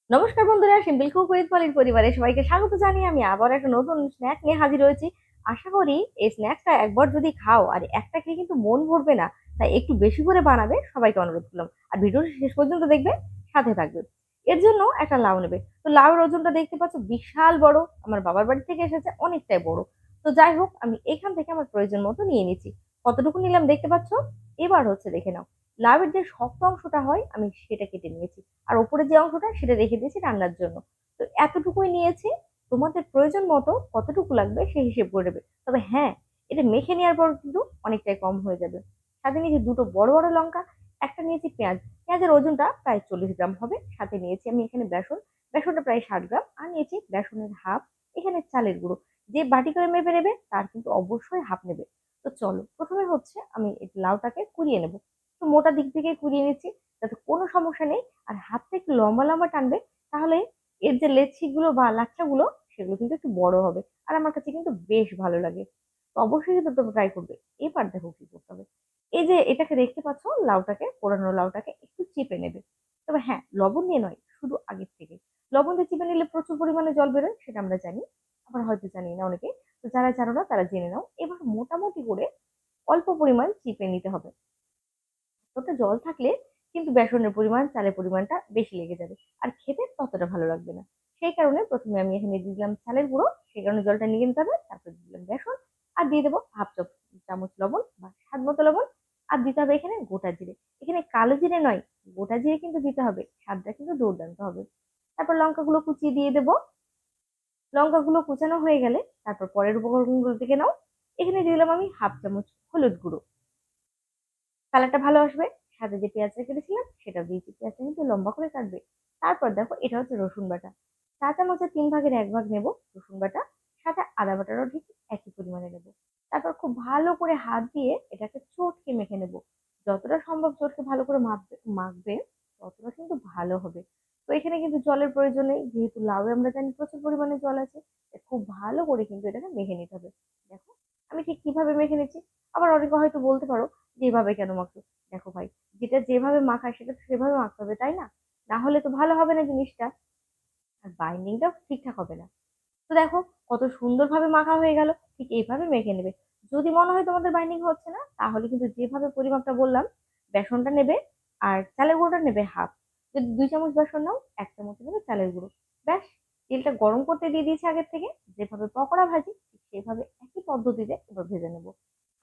নমস্কার বন্ধুরা, simple cook with পলির পরিবারে সবাইকে স্বাগত জানিয়ে আমি আবার একটা নতুন স্ন্যাক নিয়ে হাজির হয়েছি। আশা করি এই স্ন্যাকটা একবার যদি খাও আর একটা খেয়ে কিন্তু মন ভরবে না, তাই একটু বেশি করে বানাবে সবাইকে অনুরোধ করলাম। আর ভিডিওটা শেষ পর্যন্ত দেখবে, সাথে থাকবে। এর জন্য একটা লাউ নেবে। তো লাউর ওজনটা দেখতে পাচ্ছ বিশাল বড়, আমার বাবার বাড়ি থেকে এসেছে, অনেকটাই বড়। তো যাই হোক, আমি এখান থেকে আমার প্রয়োজন মতো নিয়ে নিচ্ছি। কতটুকু নিলাম দেখতে পাচ্ছ। এবার হচ্ছে দেখে নাও, লাউয়ের যে শক্ত অংশটা হয় আমি সেটা কেটে নিয়েছি, আর ওপরে যে অংশটা সেটা রেখে দিয়েছি রান্নার জন্য। তো এতটুকুই নিয়েছি। তোমাদের প্রয়োজন মতো কতটুকু লাগবে সেই হিসেব করে নেবে। তবে হ্যাঁ, এটা মেখে নেওয়ার পর কিন্তু অনেকটাই কম হয়ে যাবে। সাথে নিয়েছি দুটো বড় বড় লঙ্কা, একটা নিয়েছি পেঁয়াজ। পেঁয়াজের ওজনটা প্রায় 40 গ্রাম হবে। সাথে নিয়েছি আমি এখানে বেসন, বেসনটা প্রায় 60 গ্রাম। আর নিয়েছি বেসনের হাফ। এখানে চালের গুঁড়ো। যে বাটি করে মেপে নেবে তার কিন্তু অবশ্যই হাফ নেবে। তো চলো, প্রথমে হচ্ছে আমি এই লাউটাকে কুড়িয়ে নেবো। তো মোটা দিক থেকে কুড়িয়ে নিচ্ছি, যাতে কোনো সমস্যা নেই। আর হাতটা একটু লম্বা লম্বা টানবে, তাহলে এর যে লেচিগুলো বা লাচ্ছাগুলো সেগুলো কিন্তু একটু বড় হবে। আর আমার কাছে কিন্তু বেশ ভালো লাগে। তো অবশ্যই কিন্তু তোমরা ট্রাই করবে। এবার দেখো কি করতে হবে। এই যে এটাকে দেখতে পাচ্ছ, লাউটাকে, পোড়ানো লাউটাকে একটু চিপে নেবে। তবে হ্যাঁ, লবণ দিয়ে নয়, শুধু আগের থেকে। লবণ দিয়ে চিপে নিলে প্রচুর পরিমাণে জল বেরোয়, সেটা আমরা জানি। আবার হয়তো জানি না অনেকে। তো যারা জানো না তারা জেনে নাও। এবার মোটামুটি করে অল্প পরিমাণ চিপে নিতে হবে। ওতে জল থাকলে কিন্তু বেসনের পরিমাণ, চালের পরিমাণটা বেশি লেগে যাবে। আর খেতে ততটা ভালো লাগবে না। সেই কারণে প্রথমে আমি এখানে দিয়ে দিলাম চালের গুঁড়ো, সেই কারণে জলটা নিয়ে নিতে হবে। তারপর দিয়ে দিলাম বেসন, আর দিয়ে দেবো হাফ চামচ লবণ বা স্বাদ মতো লবণ। আর দিতে হবে এখানে গোটা জিরে। এখানে কালো জিরে নয়, গোটা জিরে কিন্তু দিতে হবে, স্বাদটা কিন্তু দুর্দান্ত হবে। তারপর লঙ্কাগুলো কুচিয়ে দিয়ে দেবো। লঙ্কাগুলো কুচানো হয়ে গেলে তারপর পরের উপকরণগুলো দিকে নাও। এখানে দিয়ে দিলাম আমি হাফ চামচ হলুদ গুঁড়ো, কালারটা ভালো আসবে। সাথে যে পেঁয়াজটা কেটেছিলাম সেটাও দিয়েছি, পেঁয়াজটা কিন্তু লম্বা করে কাটবে। তারপর দেখো, এটা হচ্ছে রসুন বাটা। চা চামচের 3 ভাগের 1 ভাগ নেব রসুন বাটা। সাথে আদা বাটারও ঠিক একই পরিমাণে নেব। তারপর খুব ভালো করে হাত দিয়ে এটাকে চটকে মেখে নেব। যতটা সম্ভব চটকে ভালো করে মাখবে, ততটা কিন্তু ভালো হবে। তো এখানে কিন্তু জলের প্রয়োজন নেই, যেহেতু লাউয়ে আমরা জানি প্রচুর পরিমাণে জল আছে। তাই খুব ভালো করে কিন্তু এটাকে মেখে নিতে হবে। দেখো আমি ঠিক কিভাবে মেখে নিচ্ছি। আবার অনেকে হয়তো বলতে পারো যে এভাবে কেন মাখছো। দেখো ভাই, যেটা যেভাবে মাখায় সেটা তো সেভাবে মাখতে হবে, তাই না? না হলে তো ভালো হবে না জিনিসটা, আর বাইন্ডিংটাও ঠিকঠাক হবে না। তো দেখো কত সুন্দরভাবে মাখা হয়ে গেল। ঠিক এইভাবে মেখে নেবে। যদি মনে হয় তোমাদের বাইন্ডিং হচ্ছে না, তাহলে কিন্তু যেভাবে পরিমাপটা বললাম, বেসনটা নেবে আর চালের গুঁড়োটা নেবে হাফ। যদি 2 চামচ বেসন নাও, 1 চামচ নেবে চালের গুঁড়ো। ব্যাস। তেলটা গরম করতে দিয়ে দিয়েছি আগের থেকে। যেভাবে পকোড়া ভাজি ঠিক সেভাবে একই পদ্ধতিতে এবার ভেজে নেবো।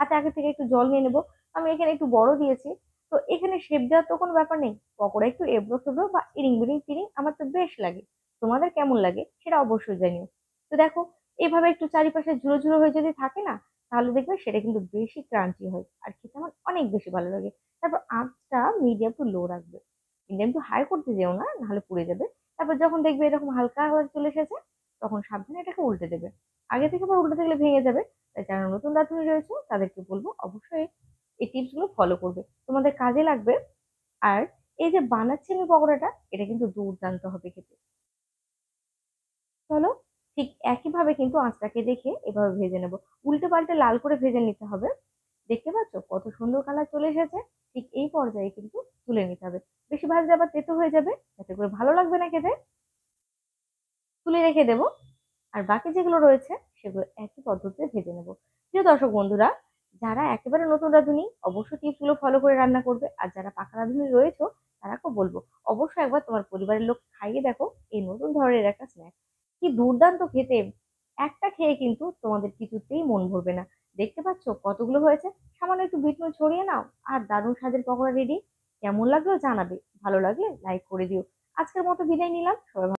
হাতে আগে থেকে একটু জল নিয়ে নেবো। আমি এখানে একটু বড় দিয়েছি। তো এখানে শেপ দেওয়ার তো কোনো ব্যাপার নেই। পকোড়া একটু এবড়ো খেবড়ো বা ইরিং বিরিং তিরিং আমার তো বেশ লাগে। তোমাদের কেমন লাগে সেটা অবশ্যই জানিও। তো দেখো, এভাবে একটু চারিপাশে ঝুরো ঝুরো হয়ে যদি থাকে না, তাহলে দেখবে সেটা কিন্তু বেশি ক্রাঞ্চি হয় আর খেতে আমার অনেক বেশি ভালো লাগে। তারপর আঁচটা মিডিয়াম টু লো রাখবে। মিডিয়াম টু হাই করতে যেও না, নাহলে পুড়ে যাবে। তারপর যখন দেখবে এরকম হালকা কালার চলে এসেছে, তখন সাবধানে এটাকে উল্টে দেবে। আগে থেকে আবার উল্টে থাকলে ভেঙে যাবে। তাই যারা নতুন রাঁধুনি রয়েছে তাদেরকে বলবো অবশ্যই এই টিপস গুলো ফলো করবে, তোমাদের কাজে লাগবে। আর এই যে বানাচ্ছি আমি পকোড়াটা, এটা কিন্তু দুর্দান্ত হবে খেতে। চলো, ঠিক একইভাবে কিন্তু আঁচটাকে দেখে এভাবে ভেজে নেব। উল্টে পাল্টে লাল করে ভেজে নিতে হবে। দেখতে পাচ্ছ কত সুন্দর কালার চলে এসেছে। ঠিক এই পর্যায়ে কিন্তু তুলে নিতে হবে। বেশি ভাজলে আবার তেতো হয়ে যাবে, যাতে করে ভালো লাগবে না খেতে। তুলে রেখে দেবো। আর বাকি যেগুলো রয়েছে সেগুলো একই পদ্ধতিতে ভেজে নেব। প্রিয় দর্শক বন্ধুরা, যারা একেবারে নতুন রাঁধুনি অবশ্যই টিপস গুলো ফলো করে রান্না করবে। আর যারা পাকা রাঁধুনি রয়েছে তারাকেও বলবো অবশ্যই একবার তোমার পরিবারের লোক খাইয়ে দেখো এই নতুন ধরনের একটা স্ন্যাক। কি দুর্দান্ত খেতে। একটা খেয়ে কিন্তু তোমাদের কিছুতেই মন ভরবে না। দেখতে পাচ্ছ কতগুলো হয়েছে। সামান্য একটু বিট নুন ছড়িয়ে নাও, আর দারুণ স্বাদের পকোড়া রেডি। কেমন লাগলো জানাবে। ভালো লাগলে লাইক করে দিও। আজকের মতো বিদায় নিলাম। সবাই